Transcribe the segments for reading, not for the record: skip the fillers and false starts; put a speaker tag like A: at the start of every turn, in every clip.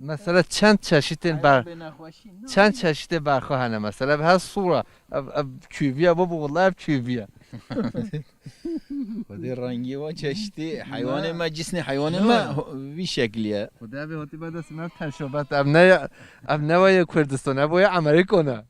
A: مثلا چند چشیت برخا هنه مثلا به هر صورة کیویه بابا والله کیویه
B: خودی رنگی و چشتی حیوان ما جسم حیوان ما وی شکلیه
A: خدا به هاتی بعد از من تشابت اب نه وای کردستان اب وای امریکا نه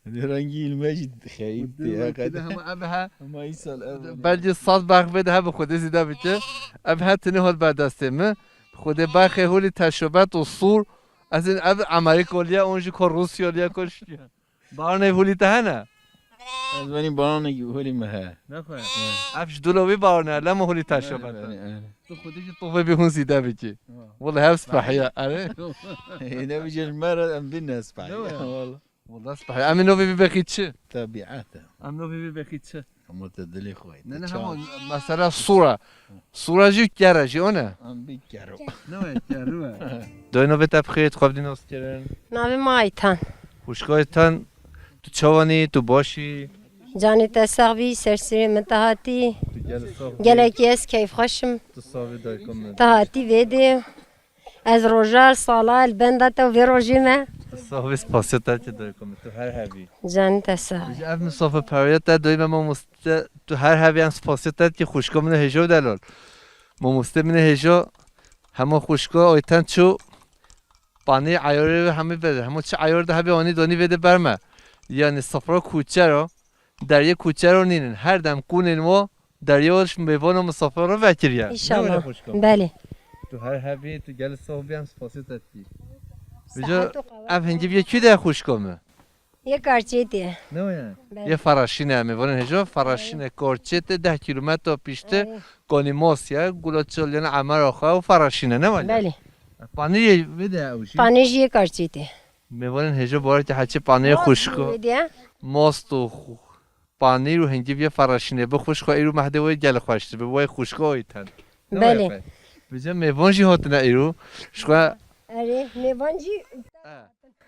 B: رنگی المجد خیلی
A: کده همه اب ها
B: ما این سال
A: بعد صد برق بده ها به خود زیده بچه اب ها تنه حال بعد از تمه خود برق هولی تشابت و صور از این اب امریکا لیا اونجا که روسیا لیا کش بار نه هولی ته نه
B: از بنی باران هولی مه
A: نخواه افش دلوی بار نه لما هولی تشابت تو خودی که طوفه به هون زیده بچه والله هم سپحیه اره
B: اینا بیش المرة ام بينا اسبعي والله
A: والله سپحیه امی نو بی بخید چه
B: طبيعته
A: ام نو بی بخید چه
B: متدلي خوي
A: نه نه همون مثلا صورة جو گره جو نه
B: ام بيكرو
A: نه گروه دای نو بتب خیت خواب دی نوست کرن
C: ناوی مایتان
A: خوشگاه تن تو چوانی تو باشی
C: جانی تساوی سرسری متهاتی
A: تو گل صاف
C: گلکی از کیف خوشم
A: تو صافی دای کم
C: تهاتی ویدی از روزار سالال بنده تو وی روزیمه
A: تو صافی سپاسیت تا دای کم تو هر هوی
C: جانی تساوی
A: بیش اف مسافه پریات تا دای ما مست تو هر هوی هم سپاسیت تا که خوشگاه منه هجو دلال ما مسته منه هجو همه خوشگاه آیتن چو پانی عیاره همه بده همه چه عیار ده هبی آنی دانی بده برمه یعنی سفرا کوچه رو دریا کوچه رو نینن هر دم کونین و دریاش میوان و مسافر رو وکریه
C: ایشالله بله
A: تو هر هبی تو گل صاحبی هم سپاسی تدکی بجا اف هنگی بیا کی ده خوشگامه
C: یک کارچیتیه
A: نه یه فراشینه میوان هجا فراشینه کارچت 10 کیلومتر تا پیشته گانی ماسیه گلاچال یعنی عمر آخه و فراشینه نه
C: بله
A: پانی بده اوشی
C: پانیش یک کارچیتیه
A: میوان هجا باره که هرچی پانی خوشگاه ماست و پانی رو هنگی بیا فراشینه به خوشگاه ایرو مهده وای گل خوشته به وای خوشگاه ایتن
C: بله
A: بجا میوان جی هات نه ایرو شکوه
C: اره میوانجی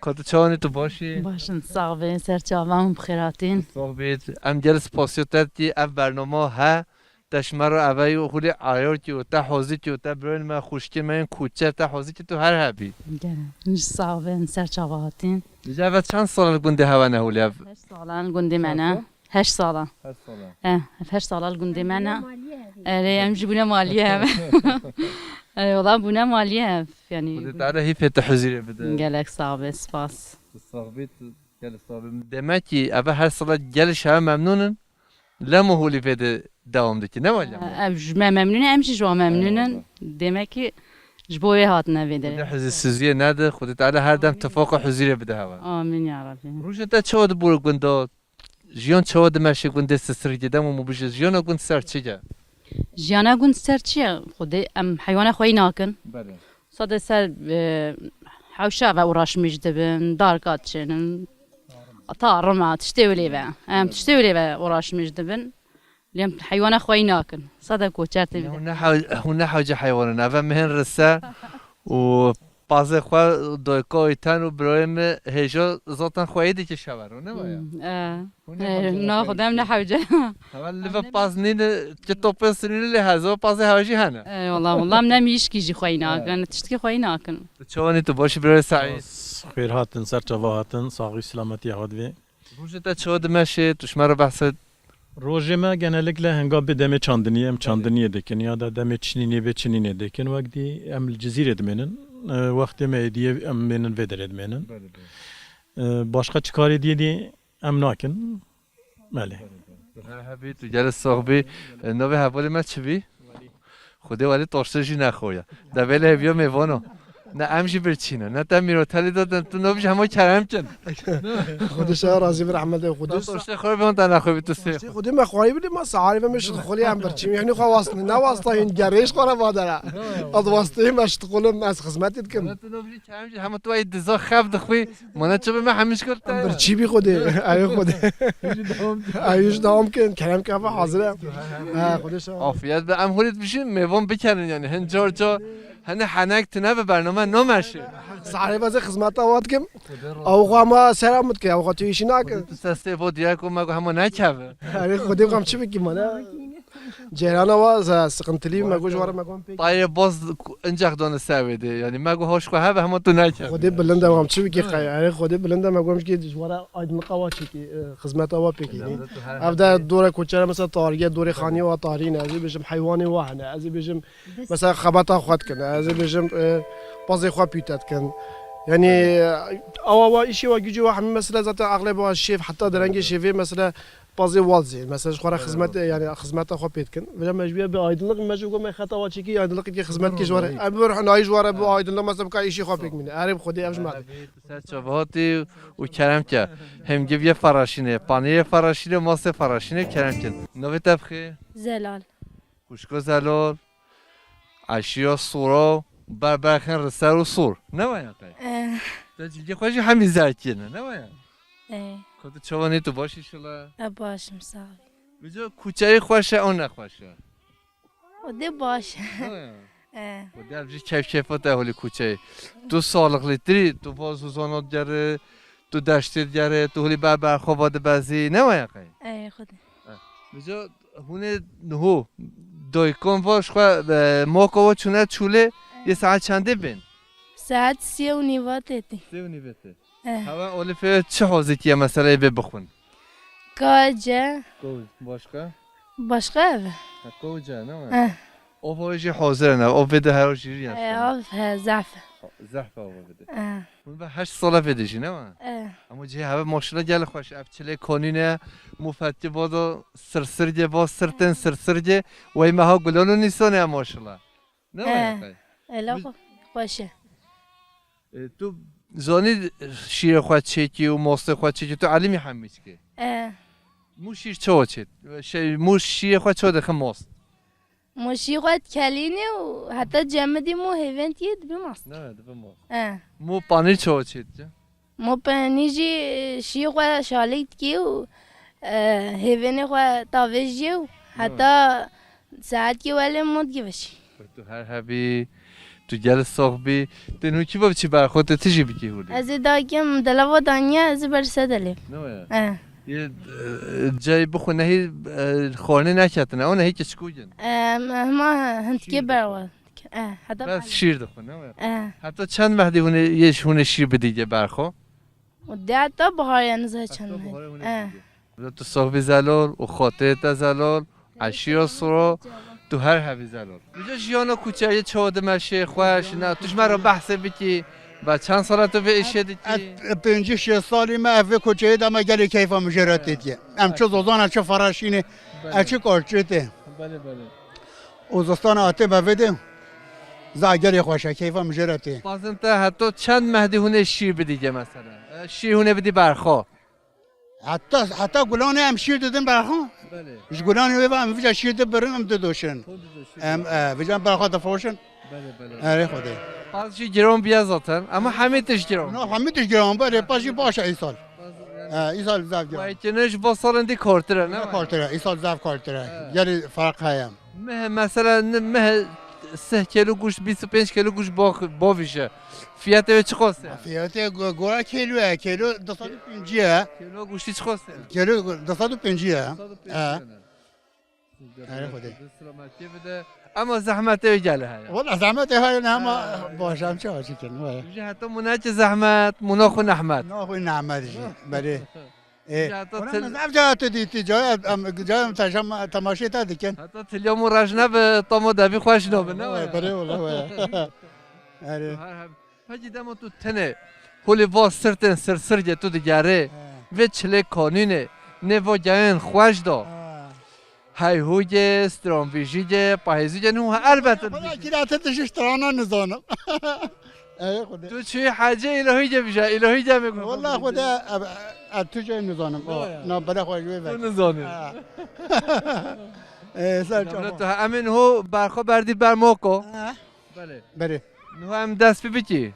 A: کات چانی تو باشی
D: باشن صاحب سرچاوام بخیراتین
A: صحبت ام جل سپاسیو تدی اف برنامه ها دشمر اوی و خولی عیار کی و تا حوزی کی و تا برن ما خوشکی من کوچه تا حوزی کی تو هر هبی
D: گرم صاحب سرچاواتین
A: بجا اول چند سال گنده هوا نهولی اف
D: 8 سالان گنده منه 8 سالان
A: 8 سال
D: 8 سالان گنده منه اره ام جبونه مالیه هم اره والله بونه مالیه یعنی
A: خودت تعالی هی فتح حزیره بده
D: گلک صاحب سپاس
A: صحبت گل صحبت دمکی اول هر سال گلش هم ممنونن لما هولی بده دوام دکی نه ولی
D: ممنونه امشی شما ممنونن دمکی جبوی هات نویده
A: حزی سوزیه نده خودت تعالی هر دم تفاق حزیره بده هوا
D: آمین یا ربی
A: روش تا چود بور گنده جیان چود مشه گنده سسری دیدم و مبیش جیان گند سر چیه
D: جیانا گند سر چیه خود ام حیوان خوی ناکن
A: بله
D: صد سر حوشا و اوراش مجدبن دارکات چنن طارما تشتولي بقى تشتولي بقى اوراش مجدبن لیم حیوان خوی ناکن صد کوچرت
A: هون حاجه حیوان نه مهن رسه و بعضی خوا دایکای تن و برایم هجا ذاتن خویدی که شورو نه باید
D: نه خودم نه حاجه
A: اول لب باز نین که توپ سنین لحظه باز حاجی هنه
D: والله من نمیش کیجی خوی ناکن تشتکی خوی ناکن
A: چونی تو باشی برای سعید
E: خیر هاتن سر چواهاتن ساقی سلامتی هادوی
A: روزت چود مشه توش مرا بحث
E: روزه ما genellikle هنگام به دم چاندنی ام چاندنی دکن یا دا دم چنینی به چنینی دکن وقتی ام الجزیره دمنن وقتی ما دیه ام منن ودر دمنن başka çıkarı diye de ام ناکن بله
A: حبی تو جل صاحبی نوی حوالی ما چی بی خوده ولی ترسشی نخویا دبل هیویا میوانو نه امشی برچینه نه تا میروتالی دادن تو نویش همه کرم کن
F: خودش راضی بر احمد خودش
A: ترسه خوری بیان تا نخوی تو سی
F: خودی ما خوری بودیم ما سعاری و مش خلی هم برچیم یعنی خو واسط نه واسطه این گریش خورا بادره از واسطه مش تقولم از خدمتت کن
A: تو نویش کرم همه تو ای دزا خف دخوی من چه به همیش کرد
F: برچی بی خودی ای خودی ایش دام کن کرم که حاضره خودش
A: عافیت به ام خودت بشین میوان بکنن یعنی هنجار جا هنه حنک تنه به برنامه نمشه
F: سعی باز خدمت آواد کم او خواهم سلامت که او خاطیشی نکن
A: تو سسته بود یا کو مگه همه نکوه
F: اره خودی قم چی بگیم من جیران و سقنتلی مگو جوار مگم پیک
A: طایر باز انجا دانه سویده یعنی مگو هاش کو هب همه تو نکرد
F: خودی بلنده مگم چی بگی خیلی خودی بلنده مگم که جوار آیدن قوا چی که خدمت آوا پیکی افدا دور کوچه مثلا تاریه دور خانی و تارین ازی بجم حیوانی واحد ازی بجم مثلا خبط خود کنه ازی بجم بازی خوا پیتت کن يعني او شيء واجي واحد مثلا ذات اغلب الشيف حتى درنج شيفي مثلا بازي والزي مثلا شخورا خدمت يعني خدمت خو بيتكن ولا مجبيه بايدلق مجبو ما خطا واتشي ايدلق كي خدمت كي جوار بروح ناي جوار بو ايدلق مثلا كاي شيء خو بيك من عارف خدي افش ما
A: سرچوباتی و کرم که هم گیو فراشینه پنیر فراشینه ماست فراشینه کرم که نوی تبخی
G: زلال
A: خوشکو زلال عشیا سورا برخن رسر و سور نه باید تجیه خوشی همین زرکینه نه باید خود چوانی تو باشی شلا
G: باشم ساقی
A: بجا کوچه خوشه اون نخوشه
G: خودی باشه
A: خودی افجی کیف هولی کوچه تو سالقلی تری تو بازوزانات گره تو دشتید گره تو هولی برخواباد بازی نه باید
G: خودی
A: بجا هونه نهو دایکان واش خواه موکا و چونه چوله یه ساعت چنده بین؟
G: ساعت 3:15
A: 3:15 هوا اولی فیه چه حوزیتیه مثلا به بخون؟
G: کاجه
A: باشکا؟
G: باشقه
A: کاجه نه؟ او فایشی حاضر نه او بده هر شیری هست
G: زعفه
A: زحفه او بده اون به 8 ساله بدهشی نه؟ اما جه هوا ماشاءالله گل خوش افچله کانینه مفتی بازو سرسرگه باز سرتن سرسرگه وای ماها گلانو نیستانه ماشاءالله نه؟
G: الا باشه
A: تو زانی شیر خواهد چکی و ماست خواهد چکی تو علیمی همیش که مو شیر چه چید مو شیر خواهد چه دخم ماست
G: موشی خواهد کلینه و حتی جمع مو هیونت یه دبی ماست
A: نه دبی ماست مو پانیر چه چید
G: مو پنیجی شیر خواهد شالیت کی و هیونه خواهد تاویجی و حتی ساعت کی ولی مود کی بشی
A: تو هر هبی تو گل صاحبی دنو کی با چی برخورد تیجی بگی هولی
G: از داگم دلوا دنیا از برسه دلی
A: نه یه جای بخو نهی خانه نکردن اون نهی که چکوگن
G: ما هنتکی بروا حتی
A: بس شیر دخون نه حتی چند وقتی هونه شیر بدیگه برخو
G: و ده حتی بهار نزه چند
A: تو صاحبی زلال و خاطرت زلال عشیر سرا تو هر هوی زلال اینجا جیانا کوچه یه چهاده مشه خوش نه توش مرا بحث بکی و چند ساله تو به ایشه دیکی
H: 5-6 سالی ما اوه کوچه دما گلی کیفا مجرد دیگه ام چه زوزان چه فراشینه چه کارچته
A: بله بله
H: اوزستان آته بوده زاگری خوشه کیفا مجرد
A: بازم تا حتی چند مهدی هونه شیر بدیگه مثلا شیر هونه بدی برخوا
H: حتی گلانه هم شیر دادن برخوا
A: بله
H: اش گلانه وی هم ویجا شیر دبرن هم دوشن ویجا برخوا دفروشن
A: بله بله
H: اره خوده
A: bazı giron biyaz zaten ama hamidiş giron.
H: نه همیتش گرام بره پاشی باشه ای سال ای سال زاف گرام
A: Vaykenaj basarın kortira ne?
H: کارتره ای سال زاف کارتره یعنی فرق هایم
A: Mesela ne 3 kilo kuş 25 kilo kuş bavişe. Fiyatı ve çıkose.
H: فیاته گورا کیلوه کیلو 250
A: Kilo kuşu çıkose.
H: کیلو 250 اره خوده
A: Ama zahmete gele ha.
H: والله زحمت های نه ما باشم چه هاشی کنم
A: Hatta munach zahmet munakhu nahmat.
H: نه خوی نعمتش بله
A: Hatta
H: من جات دیتی جایم تماشی تا دیکن
A: hatta tilyamı rajna ve tamo davi خوش نابه ne?
H: بله والله اره
A: Peki demo tu tene holi vas sırtın sırsırge tu digare ve çile kanune ne va gayen خوش da. هایهوی استرامویژی پاییزی نه البته
H: والله كده تتش اشترانا نزانم ايه خدا
A: تو چی حاجه الهی جا بیشه الهی جا میگم
H: والله خدا تو جای نزانم نه بلا خوش
A: تو
H: وی
A: نزانی
H: سر
A: تو همین هو برخا بردی بر موکو بله
H: بله
A: نه هم دست ببیکی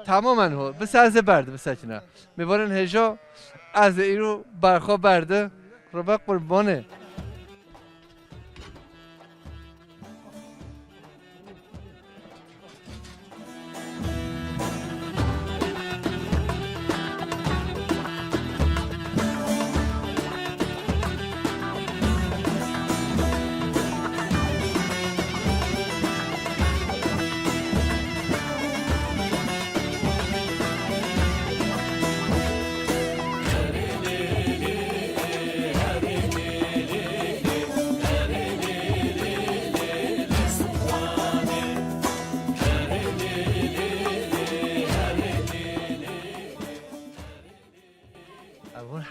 A: تماما هو بس از برده بس کنه میبارن هجا از ایرو برخا برده ربع قربانه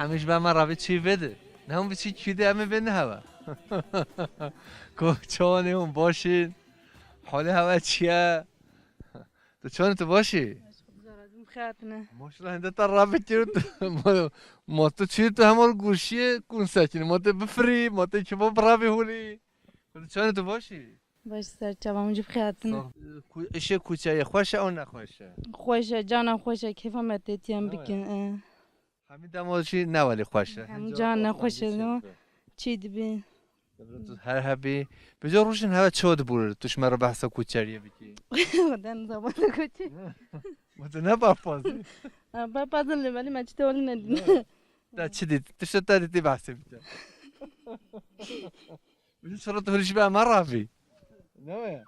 A: همیشه به من روی چی بده نه اون به چی کیده همه بنده هوا چانه اون باشین حال هوا چیه تو چانه تو باشی
I: خاطنه
A: ماشاءالله هنده تا رابط کرد ما تو چی تو همون گوشی کن سکنی ما تو بفری ما تو چی با برابی هولی تو چانه تو باشی
I: باش سر چاوام جب خاطنه
A: ایشه کوچه خوشه اون نخوشه
I: خوشه جانم خوشه کیفم متیتیم بکن
A: همین دماشی نه ولی خوشه
I: هم جان نخوشه نو چی دبی
A: تو هر هبی بجا روشن هوا چود بوره توش مرا بحثا کوچریه بکی
I: خدان زبان کوچی
A: ما تو نه بپازی
I: با پازل ولی ما چی تولی ندین
A: تا چی دید تشت تا دیدی بحثی بیتا بجا چرا تو هلیش به امر رافی نه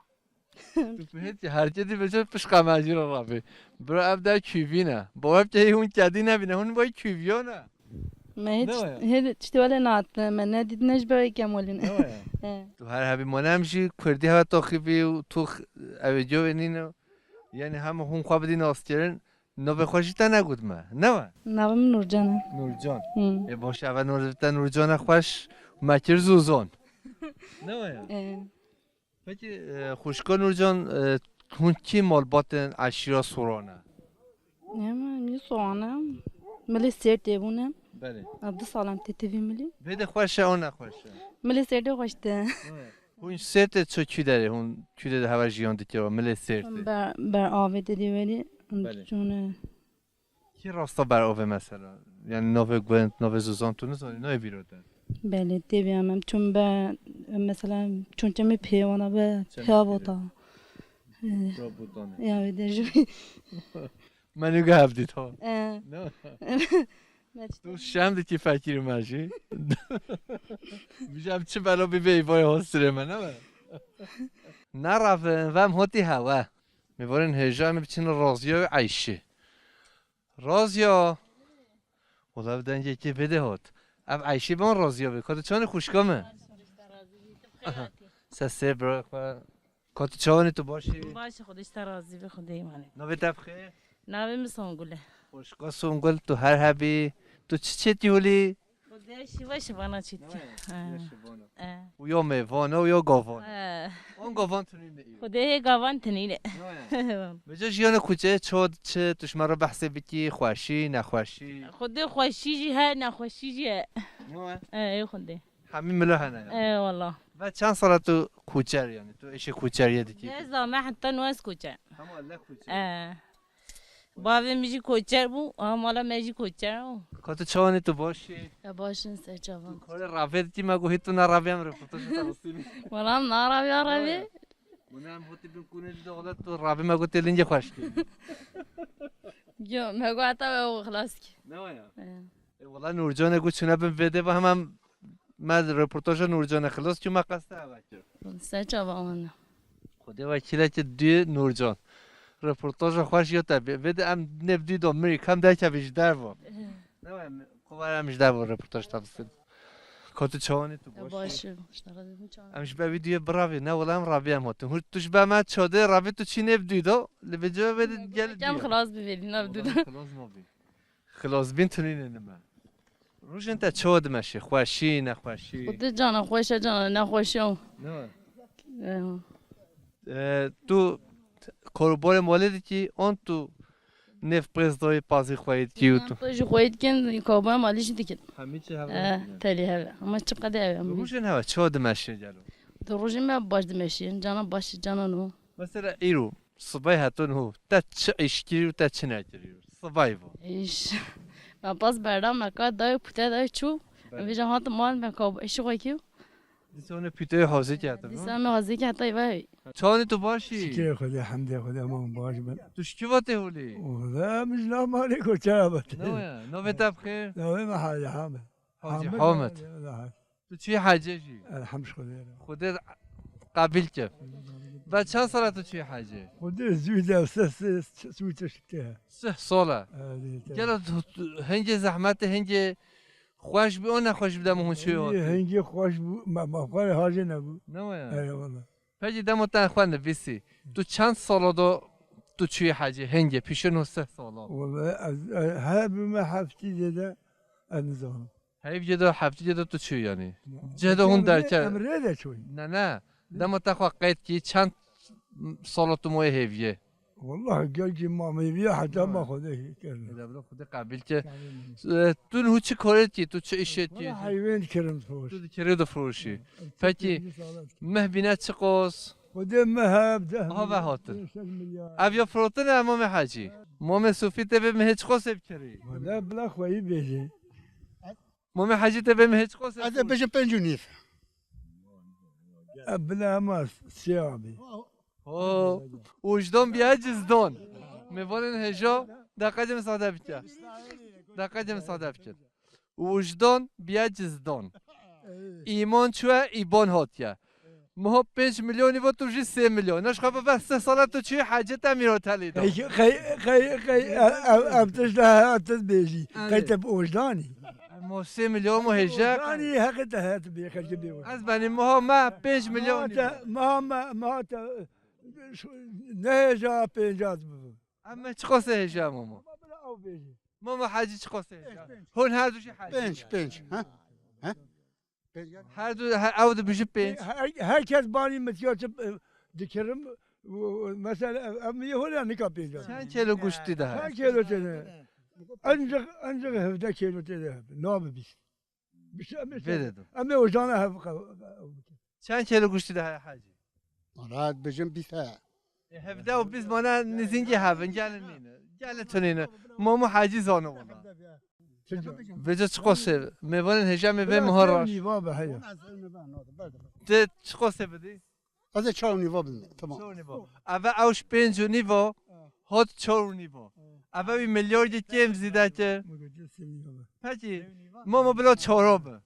A: تو فهمتی هر جدی بجا پش قماجی رو رافی برو ابدا کیوی نه با که اون کدی نبینه اون باید کیویو نه
I: ما هیچ تولی نات من ندید نش برای کمولین
A: تو هر هبی ما نمیشی کردی هوا تاخیبی و تو اوجو اینو یعنی همه هم خواب دین آستیرن نو خوشی تا نگود ما نه
I: نوام نورجانه
A: نورجان یه باشه اول نورجان خوش مکر زوزان نه پکی خوشکا نورجان هون کی مال باتن عشیرا سورانه
I: نه من سوانه ملی سرت دیوونه
A: بله
I: دو سالم تیتوی ملی
A: بده خوشه اون نخوشه
I: ملی سرت خوشته
A: هون سرت چه کی داره هون کی داره هوا جیان دیگه ملی سرت
I: بر آوه دیدی ولی چون
A: کی راستا بر آوه مثلا یعنی نوه گوند نوه زوزان تو نزانی نوه بیروده
I: بله دیویم چون به مثلا چون چمی پیوانا به پیاوتا یا درجوی
A: منو گفتی تو تو شم دی کی فکر ماشی میگم چه بلا بی وای هاستره من نه رفتن و هم هاتی هوا میبارن هجا می بچین رازیا و عیشه رازیا خدا بدن یکی بده هات اب عیشه بان رازیا بکات چون خوشگامه سه برو کات چون تو باشی
J: باشه خودش ترازی به خدای منه
A: نوی تبخه
J: نوی مسونگوله
A: خوشگاه سونگل تو هر هبی تو چی دیولی
J: خدای شیوا شبانا چیتی
A: و یا میوانه و یا گاوانه اون گاوان تونیم بگیم
J: خدای گاوان تنیله
A: بجا جیان کوچه چود چه توش مرا بحث بکی خوشی نخوشی
J: خدای خوشی جی ها نخوشی جی ای خدای
A: همین ملو هنه
J: ای والله
A: و چند سال تو کوچر یعنی تو ایش کوچریه دیگه
J: نه زامه حتی نواز کوچر
A: همه الله کوچر
J: بابا میجی کوچر بو مالا میجی کوچر
A: کات چوانی تو باشی
J: باشن سه جوان
A: کار رافت تی مگو هیتو نرابیم رفوتش ترسیمی
J: والا نرابی عربی
A: منم هوتی بکنه دولت تو رابی مگو تلینج خوش کی
J: جو مگو حتی خلاص کی
A: نه والله نورجان گو چونه بم بده و هم من رپورتاج نورجان خلاص که ما قصد اوکر
J: سه جوان
A: خدا وکیل که دی نورجان رپورتاج خوش یاد بده ام نبدی دو امریکا هم ده که بیشتر و نه کوبار هم بیشتر و رپورتاج تفسیر کات چوانی تو
J: باشه
A: امش به ویدیو براوی نه ولی هم رابی هم هاتم توش به من چاده رابی تو چی نبدی دو لبجا بده گل
J: کم خلاص ببینی نبدو
A: خلاص بین تونین نما روشن تا چود ماشي خوشی نخوشی
J: خود جان خوشه جان نخوشی
A: نه تو کاربار مالی کی اون تو نف پرزدای پازی خواهید کیو تو
J: تو خواهید کن کاربار مالیش دیگه
A: همه چی هوا
J: تلی هوا اما چه قدر
A: روشن هوا چود ماشي جلو
J: تو روشن ما باش دمشی جانا باش جانا نو
A: مثلا ایرو صبای هاتون هو تا چه اشکری و تا چه نکری صبای و
J: ایش ما باز بردم مکات دای پوته دای چو ویژه هات مال مکاب ایش خوای کیو
A: دیسونه پیته حاضر کرده
J: دیسونه حاضر کرده وای
A: چانی تو باشی
K: شکر خدا حمد خدا ما باش بن
A: توش کی واته هولی
K: خدا مش لا مالك وشابت
A: نه نه بخیر
K: نه ما حاجه حامد
A: حاجی حامد تو چی حاجه جی
K: الحمد خدا
A: خدا قبیل که و چند ساله تو چی حاجه
K: خدا زوجة سويت شتها
A: 3 ساله گلا هنج زحمت هنج خوش بی اون نخوش بدم اون چی
K: هنج خوش ما خوش حاجه نبود
A: نه
K: ای والله
A: پجی دم تا خوان نویسی تو چند ساله دو تو چی حاجه هنج پیش 9 ساله
K: والله ها بما حفتي ده النظام
A: هیچ جدا هفته جدا تو چی یعنی جدا هون در چه
K: امره ده چوی
A: نه دم تخوا قید کی چند سال تو موی هیویه
K: والله قال جي ما ميبيع حتى ما خذه كرم
A: دبلو خود قبیل که تو هو چی کارت کی تو چه ایشت کی
K: حيوان كرم فوش
A: تو کری دو فروشی پکی مه بینه چه قوس
K: خذه مهاب ده
A: ها و هاتن اویا فروتن امام حاجی مام صوفی تبه مه چه قوس بکری
K: ولا بلا خوي بيجي
A: مام حاجی تبه مه چه قوس
H: از بجم 5 نیف
K: بلا ما سيابي
A: وجدان بیا جزدان میوانن هجا دقیقه ساده بکر دقیقه ساده بکر وجدان بیا جزدان ایمان چوه ایبان هاتیه مها 5 میلیونی و تو جی 3 میلیون نش خب بس 3 ساله تو چی حاجت امیر تلیدا
K: خي ابتش لها ابتش بيجي خي تب وجداني
A: ما 3 میلیون مو هجا
K: وجداني حقت هات بيخرج بي
A: از بنی مها ما 5 میلیون
K: ما نه جا پنجات بو
A: اما چه قصه هجا ماما ماما حاجی چه قصه هجا هون هر دو چی حاجی
H: 5 ها
A: هر دو او دو بيجي 5
K: herkes bani metiyor dikerim mesela ammiye hola ne kapıyor
A: چند کیلو گوشتی ده
K: her kilo tane ancak evde kilo tane ne yapayım bir şey
A: بده
K: ama o zaman hep
A: چند کیلو گوشتی ده حاجی
H: مراد بجم 20
A: هفده و 20 مانه نزینگی هفن گلن نینه گلن تو نینه ماما حاجی زانه والا بجا چه قصه میوانن هجا میوه مهاراش ده چه قصه بدی؟
H: از 4 نیوا بدم تمام
A: اول اوش 5 نیوا هات 4 نیوا اول بی میلیاردی کم زیده که پکی ماما بلا 4 به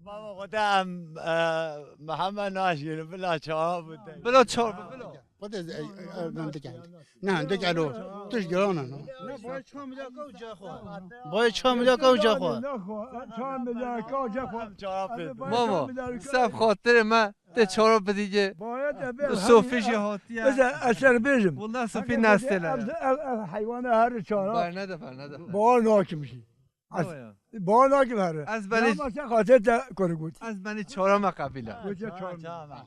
L: بابا خودم محمد ناشیر بلا 4 بوده
A: بلا 4 بلا
H: خود نه دو کیلو توش گرانه نه
B: باید 4 میلیون کو جا خو
K: 4 میلیون کو جا خو
A: ماما سب خاطر من ده 4 بدیگه
K: باید
A: صوفی جهاتیه
K: بس اثر بیشم
A: والله صوفی نستله
K: حیوان هر 4
A: برنده
K: بار ناکی میشی بار ناکی هره
A: از بلی
K: خاطر تا کرگوت
A: از بلی 4 ما قبیله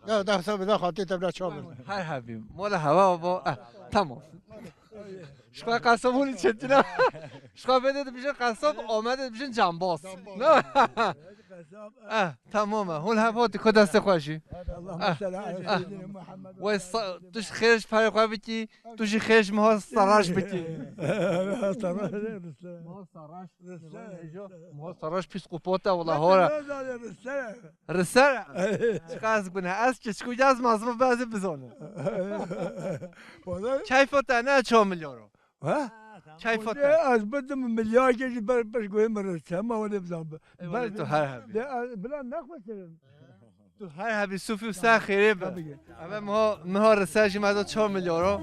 H: یا ده حساب ده خاطر تبلا 4
A: هر حبیم مال هوا با تمام شما قصابونی چطوره شما بده بیشتر قصاب آمده بیشتر جنباز نه تمامه هون هوا کد دست خوشی و توش خیرش پای خواه بکی توش خیرش مها سراش بکی مها سراش پیسکوپاتا والله هورا رسر چقدر کنه از چشکوی از مازم بعضی بزانه کیفاته نه 4 میلیارو کیفاته
K: از بدم میلیارد کشی برش گویم رسه ما ولی بزن
A: تو هر حبی
K: بلا نخوسترم
A: تو هر حبی صوفی و سر خیره به اما مها رسه جی مداد 4 میلیارو